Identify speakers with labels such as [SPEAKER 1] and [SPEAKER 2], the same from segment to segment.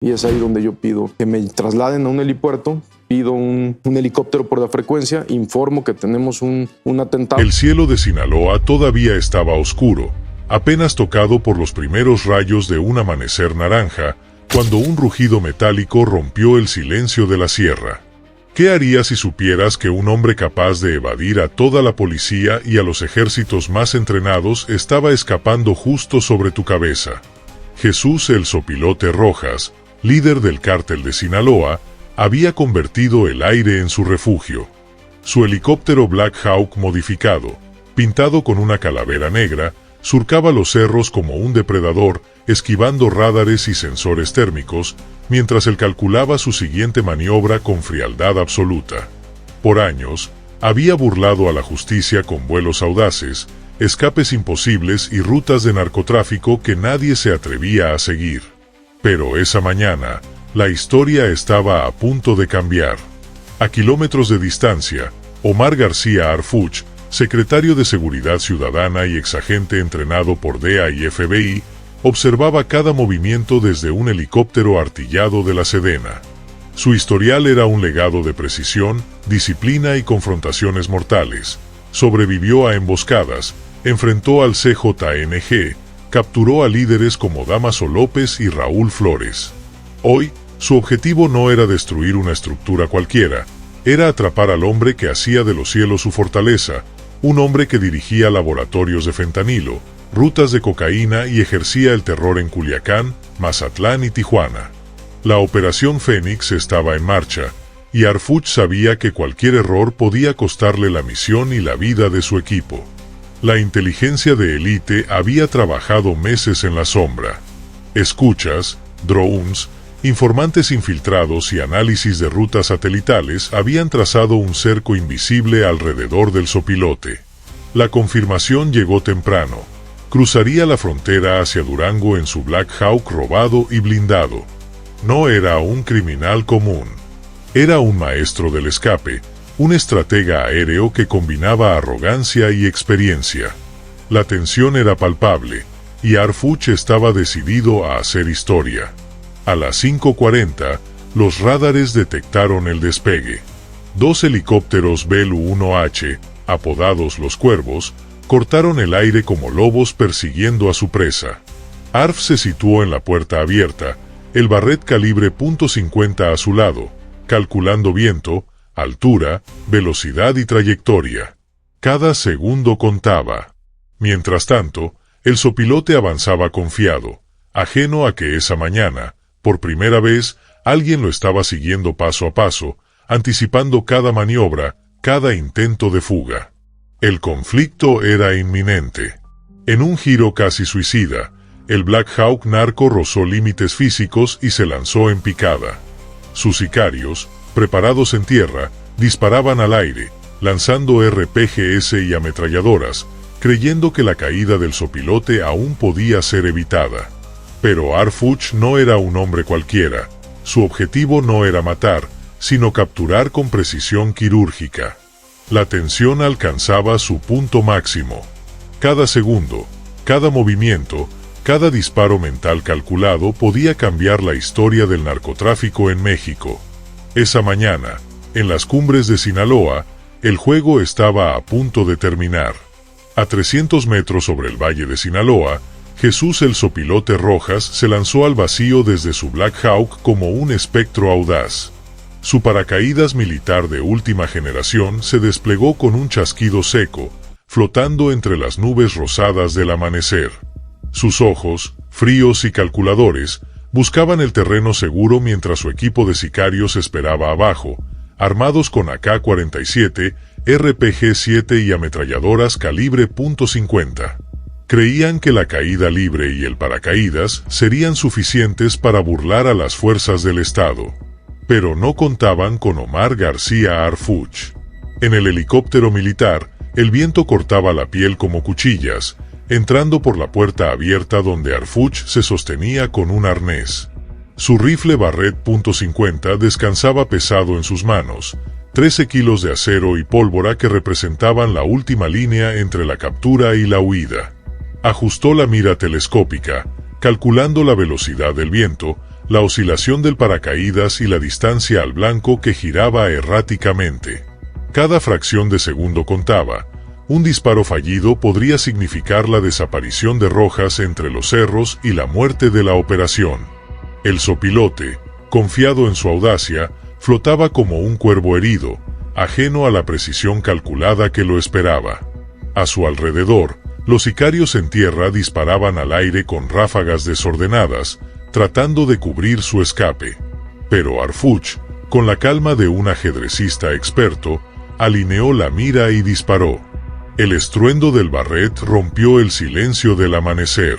[SPEAKER 1] y es ahí donde yo pido que me trasladen a un helipuerto, pido un helicóptero por la frecuencia, informo que tenemos un atentado.
[SPEAKER 2] El cielo de Sinaloa todavía estaba oscuro, apenas tocado por los primeros rayos de un amanecer naranja, cuando un rugido metálico rompió el silencio de la sierra. ¿Qué harías si supieras que un hombre capaz de evadir a toda la policía y a los ejércitos más entrenados estaba escapando justo sobre tu cabeza? Jesús el Sopilote Rojas, líder del cártel de Sinaloa, había convertido el aire en su refugio. Su helicóptero Black Hawk modificado, pintado con una calavera negra, surcaba los cerros como un depredador, esquivando rádares y sensores térmicos, mientras él calculaba su siguiente maniobra con frialdad absoluta. Por años, había burlado a la justicia con vuelos audaces, escapes imposibles y rutas de narcotráfico que nadie se atrevía a seguir. Pero esa mañana, la historia estaba a punto de cambiar. A kilómetros de distancia, Omar García Harfuch, secretario de Seguridad Ciudadana y exagente entrenado por DEA y FBI, observaba cada movimiento desde un helicóptero artillado de la Sedena. Su historial era un legado de precisión, disciplina y confrontaciones mortales. Sobrevivió a emboscadas, enfrentó al CJNG, capturó a líderes como Damaso López y Raúl Flores. Hoy, su objetivo no era destruir una estructura cualquiera, era atrapar al hombre que hacía de los cielos su fortaleza, un hombre que dirigía laboratorios de fentanilo, rutas de cocaína y ejercía el terror en Culiacán, Mazatlán y Tijuana. La Operación Fénix estaba en marcha, y Harfuch sabía que cualquier error podía costarle la misión y la vida de su equipo. La inteligencia de élite había trabajado meses en la sombra. Escuchas, drones, informantes infiltrados y análisis de rutas satelitales habían trazado un cerco invisible alrededor del sopilote. La confirmación llegó temprano. Cruzaría la frontera hacia Durango en su Black Hawk robado y blindado. No era un criminal común. Era un maestro del escape, un estratega aéreo que combinaba arrogancia y experiencia. La tensión era palpable, y Harfuch estaba decidido a hacer historia. A las 5:40, los radares detectaron el despegue. 2 helicópteros Bell-1H, apodados los Cuervos, cortaron el aire como lobos persiguiendo a su presa. Harf se situó en la puerta abierta, el Barrett calibre .50 a su lado, calculando viento, altura, velocidad y trayectoria. Cada segundo contaba. Mientras tanto, el sopilote avanzaba confiado, ajeno a que esa mañana, por primera vez, alguien lo estaba siguiendo paso a paso, anticipando cada maniobra, cada intento de fuga. El conflicto era inminente. En un giro casi suicida, el Black Hawk narco rozó límites físicos y se lanzó en picada. Sus sicarios, preparados en tierra, disparaban al aire, lanzando RPGs y ametralladoras, creyendo que la caída del sopilote aún podía ser evitada. Pero Harfuch no era un hombre cualquiera. Su objetivo no era matar, sino capturar con precisión quirúrgica. La tensión alcanzaba su punto máximo. Cada segundo, cada movimiento, cada disparo mental calculado podía cambiar la historia del narcotráfico en México. Esa mañana, en las cumbres de Sinaloa, el juego estaba a punto de terminar. A 300 metros sobre el valle de Sinaloa, Jesús el Sopilote Rojas se lanzó al vacío desde su Black Hawk como un espectro audaz. Su paracaídas militar de última generación se desplegó con un chasquido seco, flotando entre las nubes rosadas del amanecer. Sus ojos, fríos y calculadores, buscaban el terreno seguro mientras su equipo de sicarios esperaba abajo, armados con AK-47, RPG-7 y ametralladoras calibre .50. Creían que la caída libre y el paracaídas serían suficientes para burlar a las fuerzas del Estado. Pero no contaban con Omar García Harfuch. En el helicóptero militar, el viento cortaba la piel como cuchillas, entrando por la puerta abierta donde Harfuch se sostenía con un arnés. Su rifle Barrett .50 descansaba pesado en sus manos, 13 kilos de acero y pólvora que representaban la última línea entre la captura y la huida. Ajustó la mira telescópica, calculando la velocidad del viento, la oscilación del paracaídas y la distancia al blanco que giraba erráticamente. Cada fracción de segundo contaba. Un disparo fallido podría significar la desaparición de Rojas entre los cerros y la muerte de la operación. El sopilote, confiado en su audacia, flotaba como un cuervo herido, ajeno a la precisión calculada que lo esperaba. A su alrededor, los sicarios en tierra disparaban al aire con ráfagas desordenadas, tratando de cubrir su escape. Pero Harfuch, con la calma de un ajedrecista experto, alineó la mira y disparó. El estruendo del barret rompió el silencio del amanecer.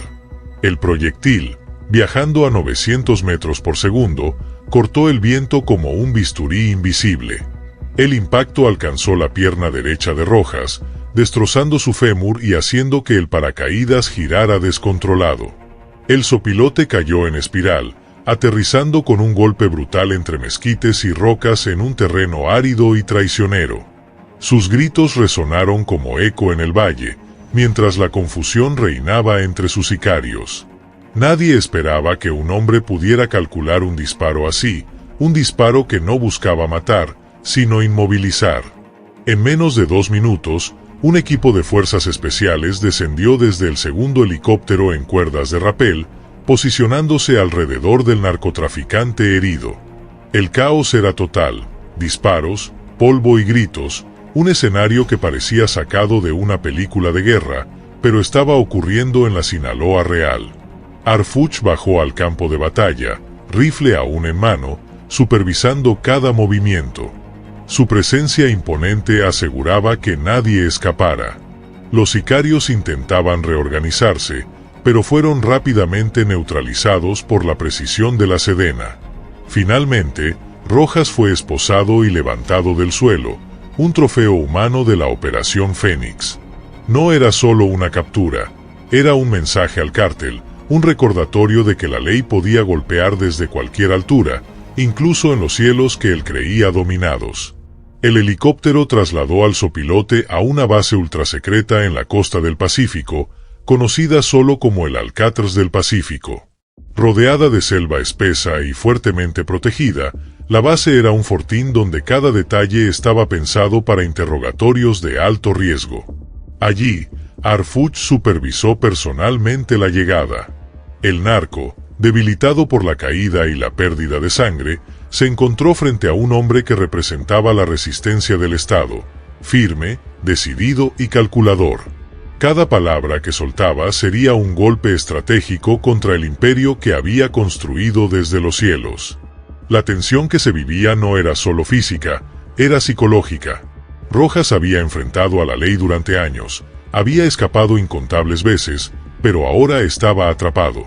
[SPEAKER 2] El proyectil, viajando a 900 metros por segundo, cortó el viento como un bisturí invisible. El impacto alcanzó la pierna derecha de Rojas, destrozando su fémur y haciendo que el paracaídas girara descontrolado. El sopilote cayó en espiral, aterrizando con un golpe brutal entre mezquites y rocas en un terreno árido y traicionero. Sus gritos resonaron como eco en el valle, mientras la confusión reinaba entre sus sicarios. Nadie esperaba que un hombre pudiera calcular un disparo así, un disparo que no buscaba matar, sino inmovilizar. En menos de 2 minutos, un equipo de fuerzas especiales descendió desde el segundo helicóptero en cuerdas de rapel, posicionándose alrededor del narcotraficante herido. El caos era total: disparos, polvo y gritos, un escenario que parecía sacado de una película de guerra, pero estaba ocurriendo en la Sinaloa real. Harfuch bajó al campo de batalla, rifle aún en mano, supervisando cada movimiento. Su presencia imponente aseguraba que nadie escapara. Los sicarios intentaban reorganizarse, pero fueron rápidamente neutralizados por la precisión de la Sedena. Finalmente, Rojas fue esposado y levantado del suelo, un trofeo humano de la Operación Fénix. No era solo una captura, era un mensaje al cártel, un recordatorio de que la ley podía golpear desde cualquier altura, incluso en los cielos que él creía dominados. El helicóptero trasladó al sopilote a una base ultrasecreta en la costa del Pacífico, conocida solo como el Alcatraz del Pacífico. Rodeada de selva espesa y fuertemente protegida, la base era un fortín donde cada detalle estaba pensado para interrogatorios de alto riesgo. Allí, Harfuch supervisó personalmente la llegada. El narco, debilitado por la caída y la pérdida de sangre, se encontró frente a un hombre que representaba la resistencia del Estado, firme, decidido y calculador. Cada palabra que soltaba sería un golpe estratégico contra el imperio que había construido desde los cielos. La tensión que se vivía no era solo física, era psicológica. Rojas había enfrentado a la ley durante años, había escapado incontables veces, pero ahora estaba atrapado.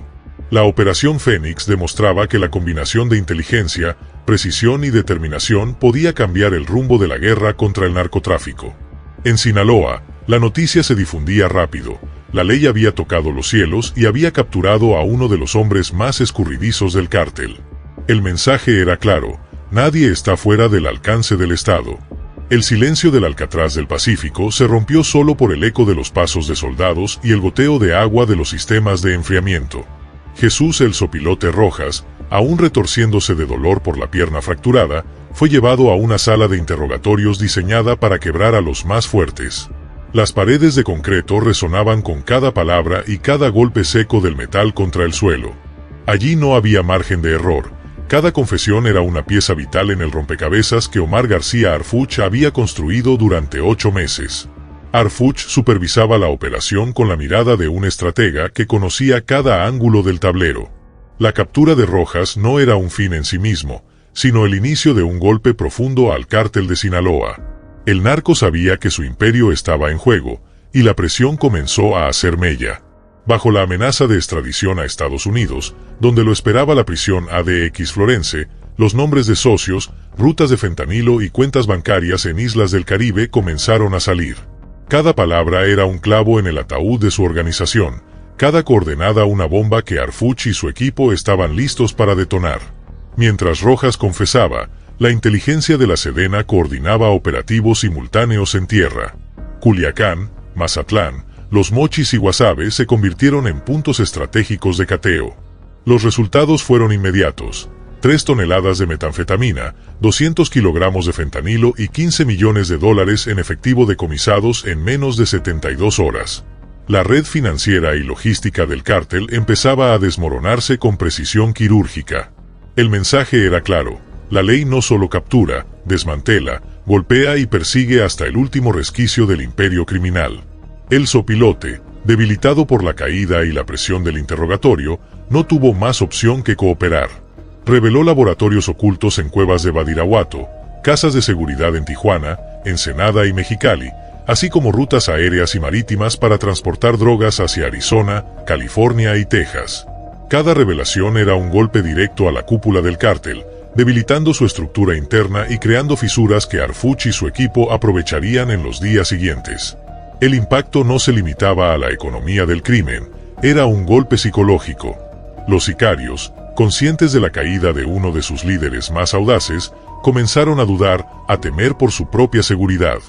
[SPEAKER 2] La Operación Fénix demostraba que la combinación de inteligencia, precisión y determinación podía cambiar el rumbo de la guerra contra el narcotráfico. En Sinaloa, la noticia se difundía rápido. La ley había tocado los cielos y había capturado a uno de los hombres más escurridizos del cártel. El mensaje era claro: nadie está fuera del alcance del Estado. El silencio del Alcatraz del Pacífico se rompió solo por el eco de los pasos de soldados y el goteo de agua de los sistemas de enfriamiento. Jesús el sopilote Rojas, aún retorciéndose de dolor por la pierna fracturada, fue llevado a una sala de interrogatorios diseñada para quebrar a los más fuertes. Las paredes de concreto resonaban con cada palabra y cada golpe seco del metal contra el suelo. Allí no había margen de error. Cada confesión era una pieza vital en el rompecabezas que Omar García Harfuch había construido durante 8 meses. Harfuch supervisaba la operación con la mirada de un estratega que conocía cada ángulo del tablero. La captura de Rojas no era un fin en sí mismo, sino el inicio de un golpe profundo al cártel de Sinaloa. El narco sabía que su imperio estaba en juego, y la presión comenzó a hacer mella. Bajo la amenaza de extradición a Estados Unidos, donde lo esperaba la prisión ADX Florence, los nombres de socios, rutas de fentanilo y cuentas bancarias en islas del Caribe comenzaron a salir. Cada palabra era un clavo en el ataúd de su organización, cada coordenada una bomba que Harfuch y su equipo estaban listos para detonar. Mientras Rojas confesaba, la inteligencia de la Sedena coordinaba operativos simultáneos en tierra. Culiacán, Mazatlán, Los Mochis y Guasave se convirtieron en puntos estratégicos de cateo. Los resultados fueron inmediatos. 3 toneladas de metanfetamina, 200 kilogramos de fentanilo y $15 millones en efectivo decomisados en menos de 72 horas. La red financiera y logística del cártel empezaba a desmoronarse con precisión quirúrgica. El mensaje era claro: la ley no solo captura, desmantela, golpea y persigue hasta el último resquicio del imperio criminal. El zopilote, debilitado por la caída y la presión del interrogatorio, no tuvo más opción que cooperar. Reveló laboratorios ocultos en cuevas de Badiraguato, casas de seguridad en Tijuana, Ensenada y Mexicali, así como rutas aéreas y marítimas para transportar drogas hacia Arizona, California y Texas. Cada revelación era un golpe directo a la cúpula del cártel, debilitando su estructura interna y creando fisuras que Harfuch y su equipo aprovecharían en los días siguientes. El impacto no se limitaba a la economía del crimen, era un golpe psicológico. Los sicarios, conscientes de la caída de uno de sus líderes más audaces, comenzaron a dudar, a temer por su propia seguridad.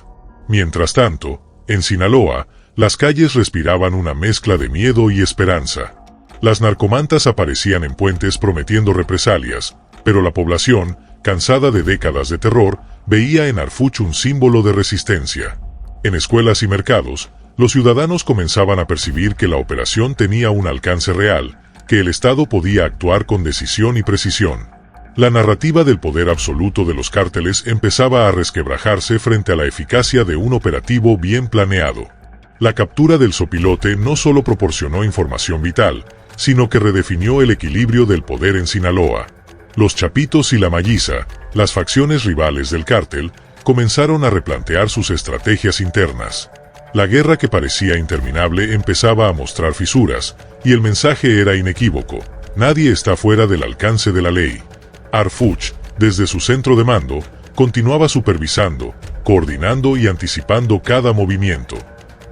[SPEAKER 2] Mientras tanto, en Sinaloa, las calles respiraban una mezcla de miedo y esperanza. Las narcomantas aparecían en puentes prometiendo represalias, pero la población, cansada de décadas de terror, veía en Harfuch un símbolo de resistencia. En escuelas y mercados, los ciudadanos comenzaban a percibir que la operación tenía un alcance real, que el Estado podía actuar con decisión y precisión. La narrativa del poder absoluto de los cárteles empezaba a resquebrajarse frente a la eficacia de un operativo bien planeado. La captura del zopilote no solo proporcionó información vital, sino que redefinió el equilibrio del poder en Sinaloa. Los Chapitos y la Malliza, las facciones rivales del cártel, comenzaron a replantear sus estrategias internas. La guerra que parecía interminable empezaba a mostrar fisuras, y el mensaje era inequívoco: nadie está fuera del alcance de la ley. Harfuch, desde su centro de mando, continuaba supervisando, coordinando y anticipando cada movimiento.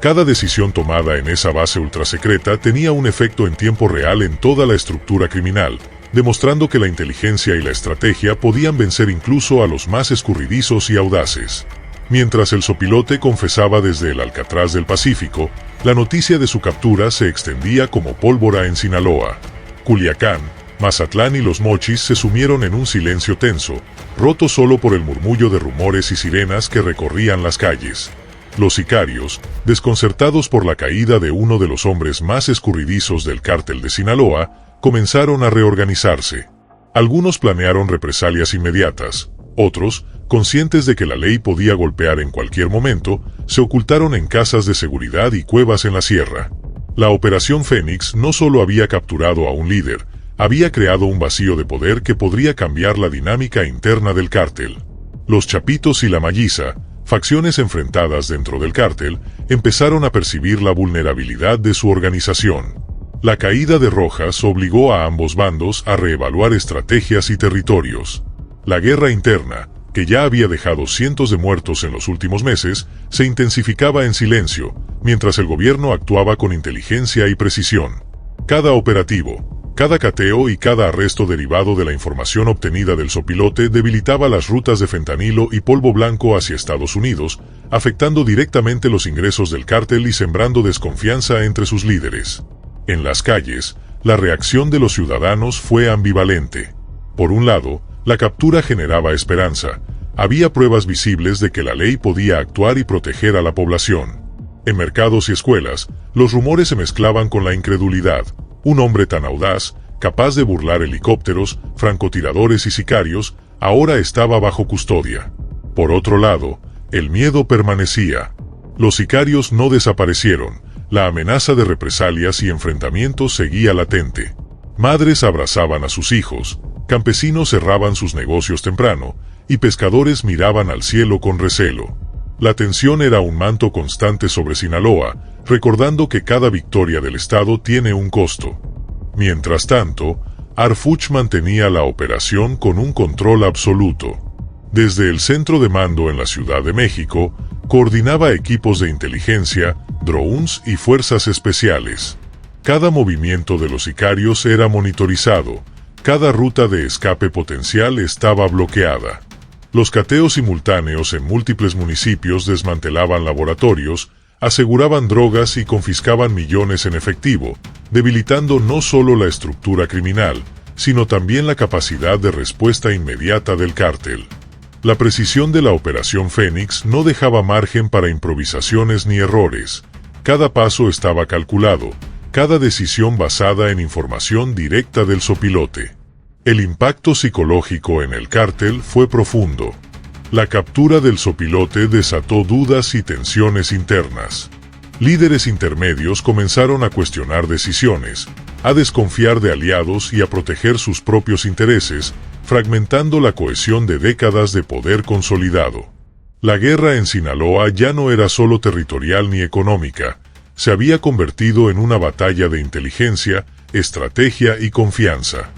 [SPEAKER 2] Cada decisión tomada en esa base ultrasecreta tenía un efecto en tiempo real en toda la estructura criminal, demostrando que la inteligencia y la estrategia podían vencer incluso a los más escurridizos y audaces. Mientras el zopilote confesaba desde el Alcatraz del Pacífico, la noticia de su captura se extendía como pólvora en Sinaloa. Culiacán, Mazatlán y Los Mochis se sumieron en un silencio tenso, roto solo por el murmullo de rumores y sirenas que recorrían las calles. Los sicarios, desconcertados por la caída de uno de los hombres más escurridizos del cártel de Sinaloa, comenzaron a reorganizarse. Algunos planearon represalias inmediatas, otros, conscientes de que la ley podía golpear en cualquier momento, se ocultaron en casas de seguridad y cuevas en la sierra. La Operación Fénix no solo había capturado a un líder, había creado un vacío de poder que podría cambiar la dinámica interna del cártel. Los Chapitos y la Malliza, facciones enfrentadas dentro del cártel, empezaron a percibir la vulnerabilidad de su organización. La caída de Rojas obligó a ambos bandos a reevaluar estrategias y territorios. La guerra interna, que ya había dejado cientos de muertos en los últimos meses, se intensificaba en silencio, mientras el gobierno actuaba con inteligencia y precisión. Cada operativo, cada cateo y cada arresto derivado de la información obtenida del zopilote debilitaba las rutas de fentanilo y polvo blanco hacia Estados Unidos, afectando directamente los ingresos del cártel y sembrando desconfianza entre sus líderes. En las calles, la reacción de los ciudadanos fue ambivalente. Por un lado, la captura generaba esperanza. Había pruebas visibles de que la ley podía actuar y proteger a la población. En mercados y escuelas, los rumores se mezclaban con la incredulidad. Un hombre tan audaz, capaz de burlar helicópteros, francotiradores y sicarios, ahora estaba bajo custodia. Por otro lado, el miedo permanecía. Los sicarios no desaparecieron. La amenaza de represalias y enfrentamientos seguía latente. Madres abrazaban a sus hijos, campesinos cerraban sus negocios temprano, y pescadores miraban al cielo con recelo. La tensión era un manto constante sobre Sinaloa, recordando que cada victoria del Estado tiene un costo. Mientras tanto, Harfuch mantenía la operación con un control absoluto. Desde el centro de mando en la Ciudad de México, coordinaba equipos de inteligencia, drones y fuerzas especiales. Cada movimiento de los sicarios era monitorizado, cada ruta de escape potencial estaba bloqueada. Los cateos simultáneos en múltiples municipios desmantelaban laboratorios, aseguraban drogas y confiscaban millones en efectivo, debilitando no solo la estructura criminal, sino también la capacidad de respuesta inmediata del cártel. La precisión de la Operación Fénix no dejaba margen para improvisaciones ni errores. Cada paso estaba calculado, cada decisión basada en información directa del sopilote. El impacto psicológico en el cártel fue profundo. La captura del sopilote desató dudas y tensiones internas. Líderes intermedios comenzaron a cuestionar decisiones, a desconfiar de aliados y a proteger sus propios intereses, fragmentando la cohesión de décadas de poder consolidado. La guerra en Sinaloa ya no era solo territorial ni económica, se había convertido en una batalla de inteligencia, estrategia y confianza.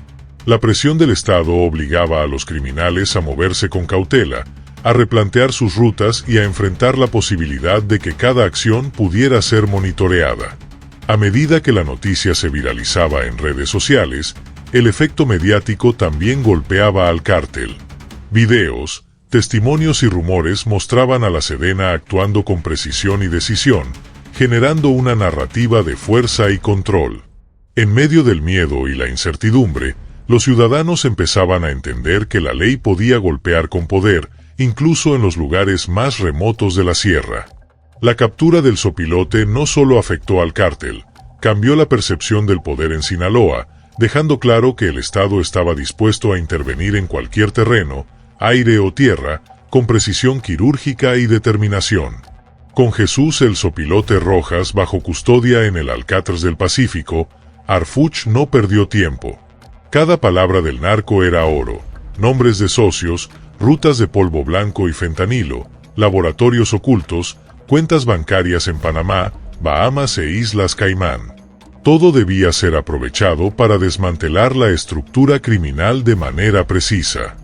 [SPEAKER 2] La presión del Estado obligaba a los criminales a moverse con cautela, a replantear sus rutas y a enfrentar la posibilidad de que cada acción pudiera ser monitoreada. A medida que la noticia se viralizaba en redes sociales, el efecto mediático también golpeaba al cártel. Videos, testimonios y rumores mostraban a la Sedena actuando con precisión y decisión, generando una narrativa de fuerza y control. En medio del miedo y la incertidumbre, los ciudadanos empezaban a entender que la ley podía golpear con poder, incluso en los lugares más remotos de la sierra. La captura del sopilote no solo afectó al cártel, cambió la percepción del poder en Sinaloa, dejando claro que el Estado estaba dispuesto a intervenir en cualquier terreno, aire o tierra, con precisión quirúrgica y determinación. Con Jesús el sopilote Rojas bajo custodia en el Alcatraz del Pacífico, Harfuch no perdió tiempo. Cada palabra del narco era oro: nombres de socios, rutas de polvo blanco y fentanilo, laboratorios ocultos, cuentas bancarias en Panamá, Bahamas e Islas Caimán. Todo debía ser aprovechado para desmantelar la estructura criminal de manera precisa.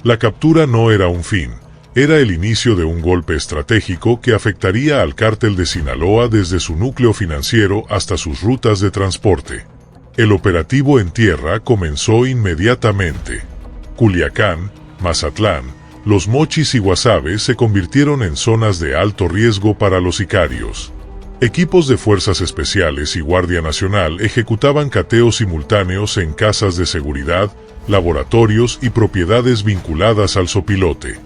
[SPEAKER 2] La captura no era un fin, era el inicio de un golpe estratégico que afectaría al cártel de Sinaloa desde su núcleo financiero hasta sus rutas de transporte. El operativo en tierra comenzó inmediatamente. Culiacán, Mazatlán, Los Mochis y Guasave se convirtieron en zonas de alto riesgo para los sicarios. Equipos de Fuerzas Especiales y Guardia Nacional ejecutaban cateos simultáneos en casas de seguridad, laboratorios y propiedades vinculadas al sopilote.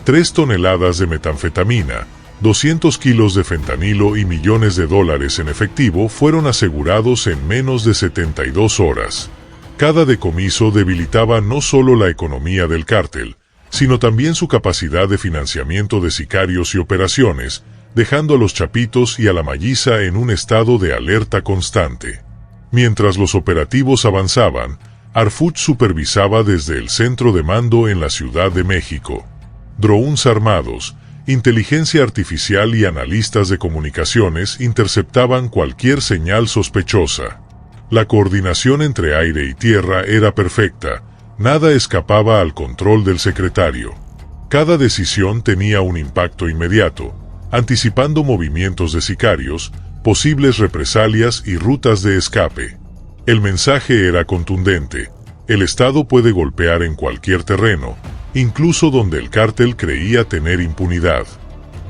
[SPEAKER 2] 3 toneladas de metanfetamina, 200 kilos de fentanilo y millones de dólares en efectivo fueron asegurados en menos de 72 horas. Cada decomiso debilitaba no solo la economía del cártel, sino también su capacidad de financiamiento de sicarios y operaciones, dejando a los chapitos y a la malliza en un estado de alerta constante. Mientras los operativos avanzaban, Harfuch supervisaba desde el centro de mando en la Ciudad de México. Drones armados, inteligencia artificial y analistas de comunicaciones interceptaban cualquier señal sospechosa. La coordinación entre aire y tierra era perfecta, nada escapaba al control del secretario. Cada decisión tenía un impacto inmediato, anticipando movimientos de sicarios, posibles represalias y rutas de escape. El mensaje era contundente: el Estado puede golpear en cualquier terreno, incluso donde el cártel creía tener impunidad.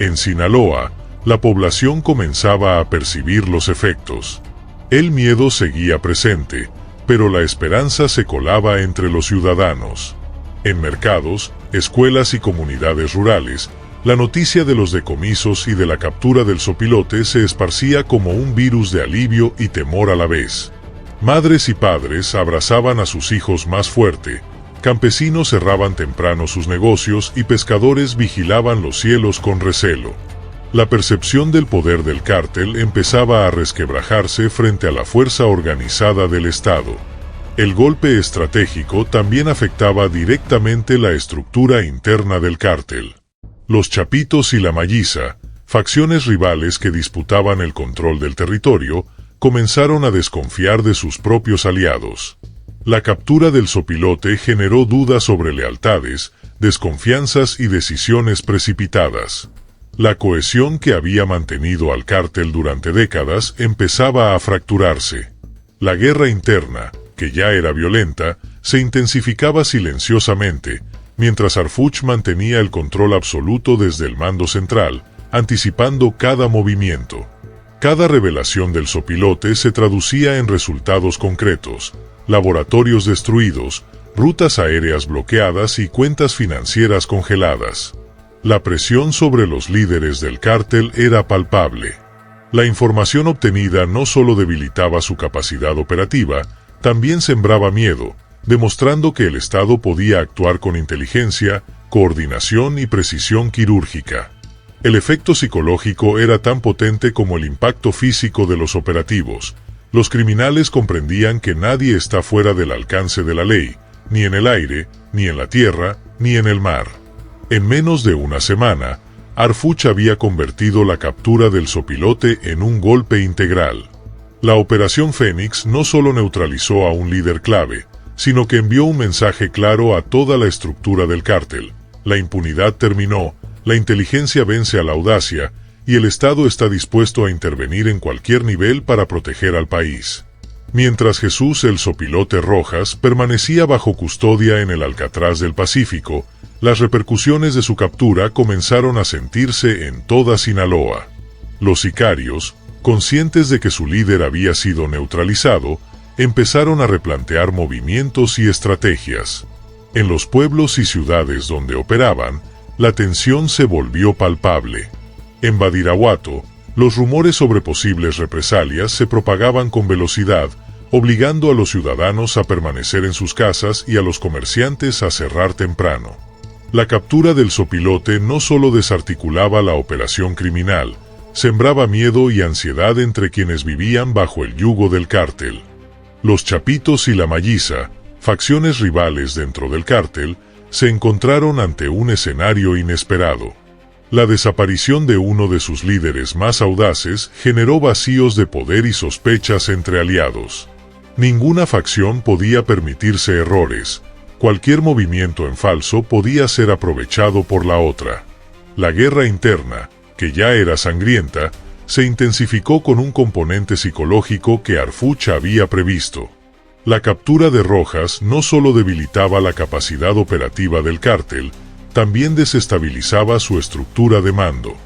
[SPEAKER 2] En Sinaloa, la población comenzaba a percibir los efectos. El miedo seguía presente, pero la esperanza se colaba entre los ciudadanos. En mercados, escuelas y comunidades rurales, la noticia de los decomisos y de la captura del sopilote se esparcía como un virus de alivio y temor a la vez. Madres y padres abrazaban a sus hijos más fuerte, campesinos cerraban temprano sus negocios y pescadores vigilaban los cielos con recelo. La percepción del poder del cártel empezaba a resquebrajarse frente a la fuerza organizada del Estado. El golpe estratégico también afectaba directamente la estructura interna del cártel. Los chapitos y la malliza, facciones rivales que disputaban el control del territorio, comenzaron a desconfiar de sus propios aliados. La captura del sopilote generó dudas sobre lealtades, desconfianzas y decisiones precipitadas. La cohesión que había mantenido al cártel durante décadas empezaba a fracturarse. La guerra interna, que ya era violenta, se intensificaba silenciosamente, mientras Harfuch mantenía el control absoluto desde el mando central, anticipando cada movimiento. Cada revelación del sopilote se traducía en resultados concretos: laboratorios destruidos, rutas aéreas bloqueadas y cuentas financieras congeladas. La presión sobre los líderes del cártel era palpable. La información obtenida no solo debilitaba su capacidad operativa, también sembraba miedo, demostrando que el Estado podía actuar con inteligencia, coordinación y precisión quirúrgica. El efecto psicológico era tan potente como el impacto físico de los operativos. Los criminales comprendían que nadie está fuera del alcance de la ley, ni en el aire, ni en la tierra, ni en el mar. En menos de una semana, Harfuch había convertido la captura del sopilote en un golpe integral. La Operación Fénix no solo neutralizó a un líder clave, sino que envió un mensaje claro a toda la estructura del cártel: la impunidad terminó, la inteligencia vence a la audacia, y el Estado está dispuesto a intervenir en cualquier nivel para proteger al país. Mientras Jesús el Sopilote Rojas permanecía bajo custodia en el Alcatraz del Pacífico, las repercusiones de su captura comenzaron a sentirse en toda Sinaloa. Los sicarios, conscientes de que su líder había sido neutralizado, empezaron a replantear movimientos y estrategias. En los pueblos y ciudades donde operaban, la tensión se volvió palpable. En Badiraguato, los rumores sobre posibles represalias se propagaban con velocidad, obligando a los ciudadanos a permanecer en sus casas y a los comerciantes a cerrar temprano. La captura del sopilote no solo desarticulaba la operación criminal, sembraba miedo y ansiedad entre quienes vivían bajo el yugo del cártel. Los Chapitos y la Malliza, facciones rivales dentro del cártel, se encontraron ante un escenario inesperado. La desaparición de uno de sus líderes más audaces generó vacíos de poder y sospechas entre aliados. Ninguna facción podía permitirse errores. Cualquier movimiento en falso podía ser aprovechado por la otra. La guerra interna, que ya era sangrienta, se intensificó con un componente psicológico que Harfuch había previsto. La captura de Rojas no solo debilitaba la capacidad operativa del cártel, también desestabilizaba su estructura de mando.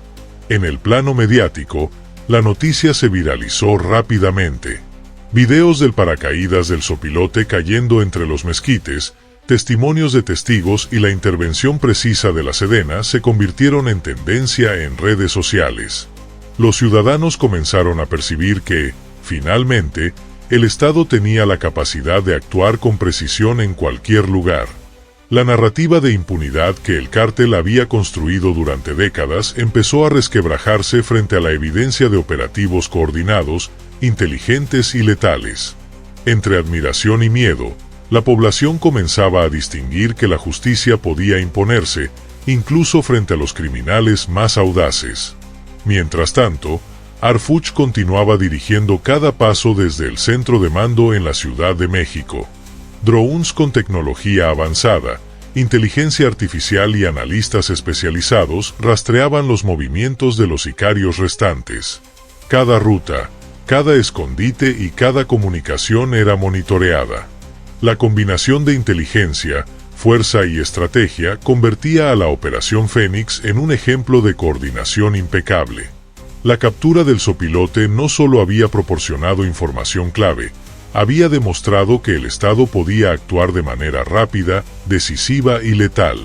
[SPEAKER 2] En el plano mediático, la noticia se viralizó rápidamente. Videos del paracaídas del sopilote cayendo entre los mezquites, testimonios de testigos y la intervención precisa de la Sedena se convirtieron en tendencia en redes sociales. Los ciudadanos comenzaron a percibir que, finalmente, el Estado tenía la capacidad de actuar con precisión en cualquier lugar. La narrativa de impunidad que el cártel había construido durante décadas empezó a resquebrajarse frente a la evidencia de operativos coordinados, inteligentes y letales. Entre admiración y miedo, la población comenzaba a distinguir que la justicia podía imponerse, incluso frente a los criminales más audaces. Mientras tanto, Harfuch continuaba dirigiendo cada paso desde el centro de mando en la Ciudad de México. Drones con tecnología avanzada, inteligencia artificial y analistas especializados rastreaban los movimientos de los sicarios restantes. Cada ruta, cada escondite y cada comunicación era monitoreada. La combinación de inteligencia, fuerza y estrategia convertía a la Operación Fénix en un ejemplo de coordinación impecable. La captura del sopilote no solo había proporcionado información clave, había demostrado que el Estado podía actuar de manera rápida, decisiva y letal.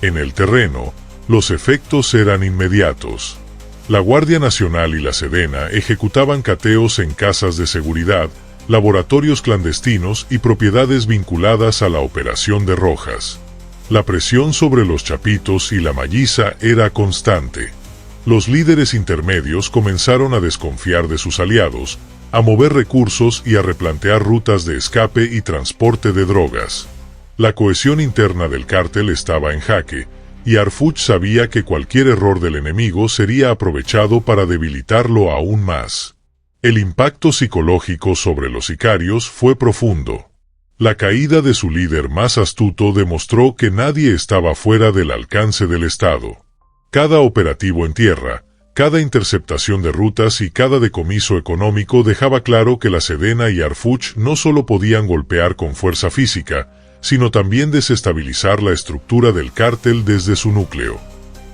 [SPEAKER 2] En el terreno, los efectos eran inmediatos. La Guardia Nacional y la Sedena ejecutaban cateos en casas de seguridad, laboratorios clandestinos y propiedades vinculadas a la operación de Rojas. La presión sobre los Chapitos y la Malliza era constante. Los líderes intermedios comenzaron a desconfiar de sus aliados, a mover recursos y a replantear rutas de escape y transporte de drogas. La cohesión interna del cártel estaba en jaque, y Harfuch sabía que cualquier error del enemigo sería aprovechado para debilitarlo aún más. El impacto psicológico sobre los sicarios fue profundo. La caída de su líder más astuto demostró que nadie estaba fuera del alcance del Estado. Cada operativo en tierra, cada interceptación de rutas y cada decomiso económico dejaba claro que la Sedena y Harfuch no solo podían golpear con fuerza física, sino también desestabilizar la estructura del cártel desde su núcleo.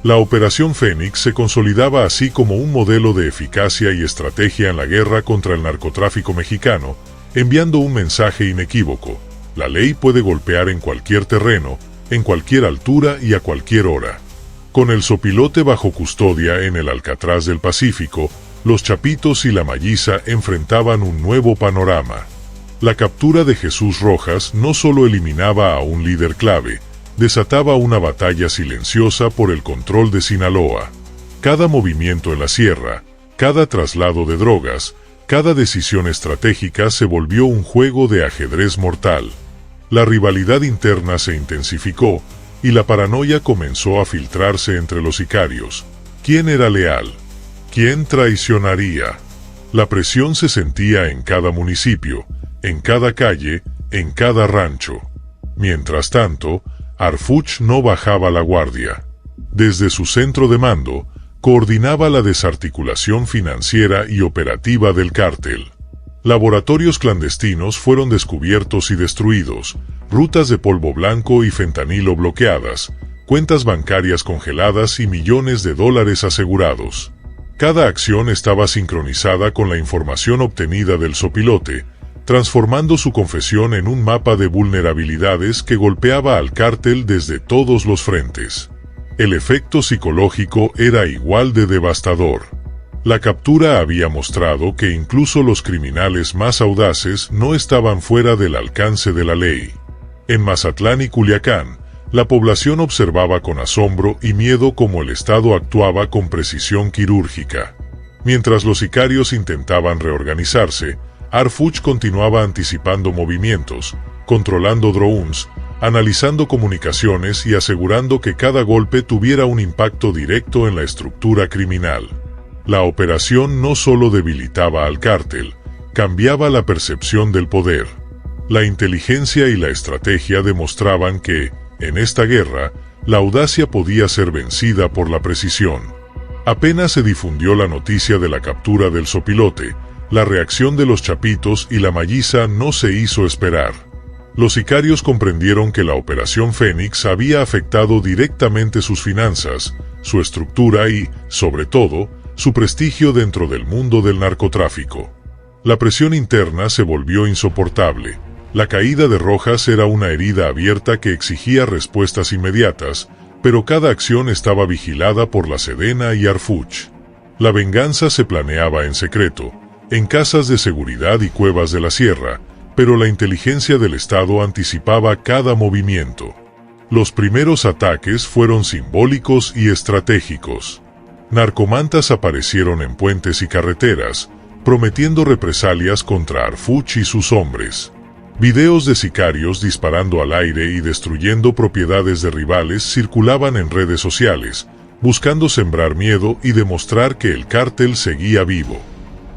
[SPEAKER 2] La Operación Fénix se consolidaba así como un modelo de eficacia y estrategia en la guerra contra el narcotráfico mexicano, enviando un mensaje inequívoco: la ley puede golpear en cualquier terreno, en cualquier altura y a cualquier hora. Con el Zopilote bajo custodia en el Alcatraz del Pacífico, los Chapitos y la Malliza enfrentaban un nuevo panorama. La captura de Jesús Rojas no solo eliminaba a un líder clave, desataba una batalla silenciosa por el control de Sinaloa. Cada movimiento en la sierra, cada traslado de drogas, cada decisión estratégica se volvió un juego de ajedrez mortal. La rivalidad interna se intensificó y la paranoia comenzó a filtrarse entre los sicarios. ¿Quién era leal? ¿Quién traicionaría? La presión se sentía en cada municipio, en cada calle, en cada rancho. Mientras tanto, Harfuch no bajaba la guardia. Desde su centro de mando, coordinaba la desarticulación financiera y operativa del cártel. Laboratorios clandestinos fueron descubiertos y destruidos, rutas de polvo blanco y fentanilo bloqueadas, cuentas bancarias congeladas y millones de dólares asegurados. Cada acción estaba sincronizada con la información obtenida del Zopilote, transformando su confesión en un mapa de vulnerabilidades que golpeaba al cártel desde todos los frentes. El efecto psicológico era igual de devastador. La captura había mostrado que incluso los criminales más audaces no estaban fuera del alcance de la ley. En Mazatlán y Culiacán, la población observaba con asombro y miedo cómo el Estado actuaba con precisión quirúrgica. Mientras los sicarios intentaban reorganizarse, Harfuch continuaba anticipando movimientos, controlando drones, analizando comunicaciones y asegurando que cada golpe tuviera un impacto directo en la estructura criminal. La operación no solo debilitaba al cártel, cambiaba la percepción del poder. La inteligencia y la estrategia demostraban que, en esta guerra, la audacia podía ser vencida por la precisión. Apenas se difundió la noticia de la captura del Zopilote, la reacción de los Chapitos y la Malliza no se hizo esperar. Los sicarios comprendieron que la Operación Fénix había afectado directamente sus finanzas, su estructura y, sobre todo, su prestigio dentro del mundo del narcotráfico. La presión interna se volvió insoportable. La caída de Rojas era una herida abierta que exigía respuestas inmediatas, pero cada acción estaba vigilada por la Sedena y Harfuch. La venganza se planeaba en secreto, en casas de seguridad y cuevas de la sierra, pero la inteligencia del Estado anticipaba cada movimiento. Los primeros ataques fueron simbólicos y estratégicos. Narcomantas aparecieron en puentes y carreteras, prometiendo represalias contra Harfuch y sus hombres. Videos de sicarios disparando al aire y destruyendo propiedades de rivales circulaban en redes sociales, buscando sembrar miedo y demostrar que el cártel seguía vivo.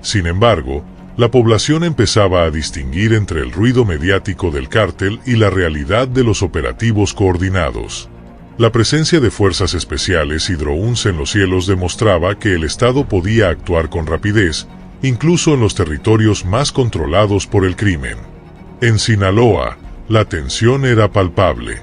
[SPEAKER 2] Sin embargo, la población empezaba a distinguir entre el ruido mediático del cártel y la realidad de los operativos coordinados. La presencia de fuerzas especiales y drones en los cielos demostraba que el Estado podía actuar con rapidez, incluso en los territorios más controlados por el crimen. En Sinaloa, la tensión era palpable.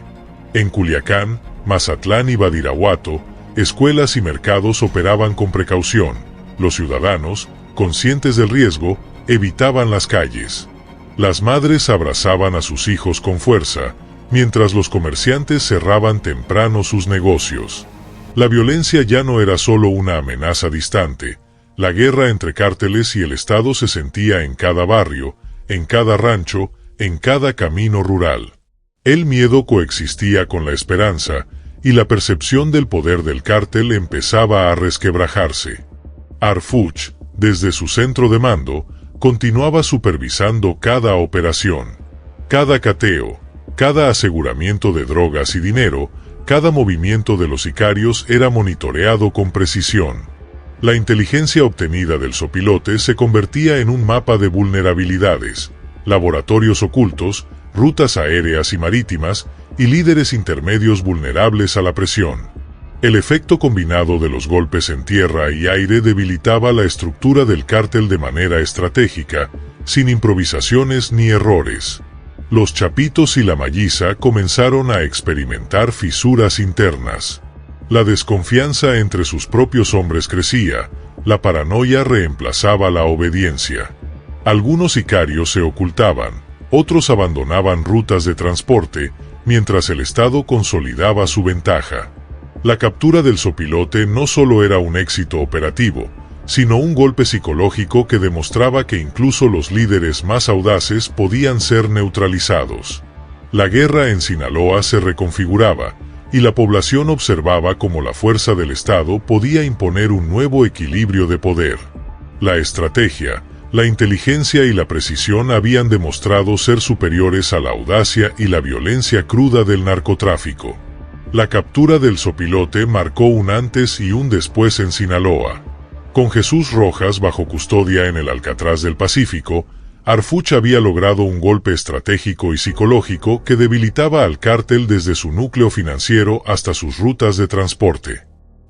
[SPEAKER 2] En Culiacán, Mazatlán y Badiraguato, escuelas y mercados operaban con precaución. Los ciudadanos, conscientes del riesgo, evitaban las calles. Las madres abrazaban a sus hijos con fuerza, mientras los comerciantes cerraban temprano sus negocios. La violencia ya no era solo una amenaza distante. La guerra entre cárteles y el Estado se sentía en cada barrio, en cada rancho, en cada camino rural. El miedo coexistía con la esperanza, y la percepción del poder del cártel empezaba a resquebrajarse. Harfuch, desde su centro de mando, continuaba supervisando cada operación. Cada cateo, cada aseguramiento de drogas y dinero, cada movimiento de los sicarios era monitoreado con precisión. La inteligencia obtenida del Zopilote se convertía en un mapa de vulnerabilidades, laboratorios ocultos, rutas aéreas y marítimas, y líderes intermedios vulnerables a la presión. El efecto combinado de los golpes en tierra y aire debilitaba la estructura del cártel de manera estratégica, sin improvisaciones ni errores. Los Chapitos y la Malliza comenzaron a experimentar fisuras internas. La desconfianza entre sus propios hombres crecía, la paranoia reemplazaba la obediencia. Algunos sicarios se ocultaban, otros abandonaban rutas de transporte, mientras el Estado consolidaba su ventaja. La captura del sopilote no solo era un éxito operativo, sino un golpe psicológico que demostraba que incluso los líderes más audaces podían ser neutralizados. La guerra en Sinaloa se reconfiguraba, y la población observaba cómo la fuerza del Estado podía imponer un nuevo equilibrio de poder. La estrategia, la inteligencia y la precisión habían demostrado ser superiores a la audacia y la violencia cruda del narcotráfico. La captura del sopilote marcó un antes y un después en Sinaloa. Con Jesús Rojas bajo custodia en el Alcatraz del Pacífico, Harfuch había logrado un golpe estratégico y psicológico que debilitaba al cártel desde su núcleo financiero hasta sus rutas de transporte.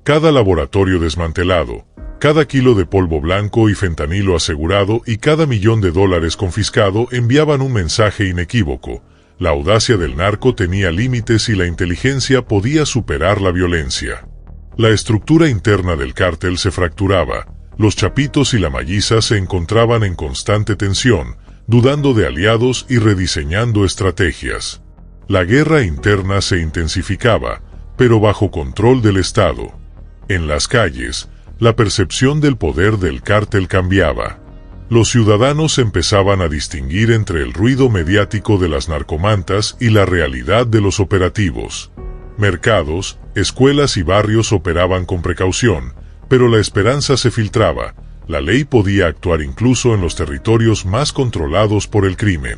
[SPEAKER 2] Cada laboratorio desmantelado, cada kilo de polvo blanco y fentanilo asegurado y cada $1.000.000 confiscado enviaban un mensaje inequívoco: la audacia del narco tenía límites y la inteligencia podía superar la violencia. La estructura interna del cártel se fracturaba, los chapitos y la malliza se encontraban en constante tensión, dudando de aliados y rediseñando estrategias. La guerra interna se intensificaba, pero bajo control del Estado. En las calles, la percepción del poder del cártel cambiaba. Los ciudadanos empezaban a distinguir entre el ruido mediático de las narcomantas y la realidad de los operativos. Mercados, escuelas y barrios operaban con precaución, pero la esperanza se filtraba. La ley podía actuar incluso en los territorios más controlados por el crimen.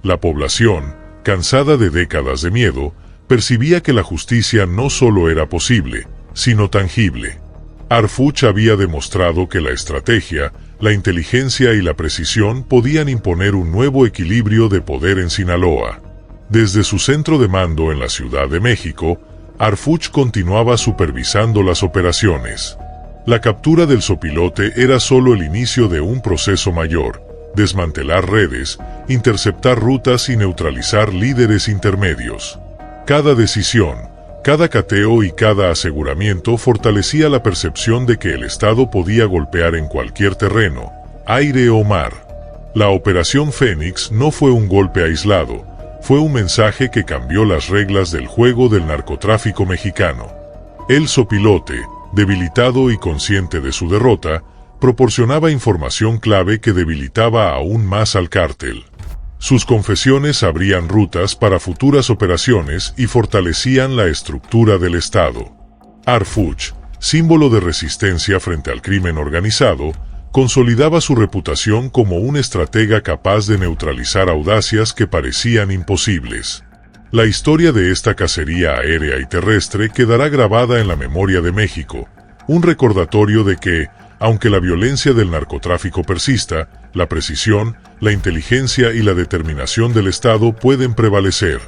[SPEAKER 2] La población, cansada de décadas de miedo, percibía que la justicia no solo era posible, sino tangible. Harfuch había demostrado que la estrategia, la inteligencia y la precisión podían imponer un nuevo equilibrio de poder en Sinaloa. Desde su centro de mando en la Ciudad de México, Harfuch continuaba supervisando las operaciones. La captura del sopilote era solo el inicio de un proceso mayor: desmantelar redes, interceptar rutas y neutralizar líderes intermedios. Cada decisión, cada cateo y cada aseguramiento fortalecía la percepción de que el Estado podía golpear en cualquier terreno, aire o mar. La Operación Fénix no fue un golpe aislado, fue un mensaje que cambió las reglas del juego del narcotráfico mexicano. El sopilote, debilitado y consciente de su derrota, proporcionaba información clave que debilitaba aún más al cártel. Sus confesiones abrían rutas para futuras operaciones y fortalecían la estructura del Estado. Harfuch, símbolo de resistencia frente al crimen organizado, consolidaba su reputación como un estratega capaz de neutralizar audacias que parecían imposibles. La historia de esta cacería aérea y terrestre quedará grabada en la memoria de México, un recordatorio de que, aunque la violencia del narcotráfico persista, la precisión, la inteligencia y la determinación del Estado pueden prevalecer.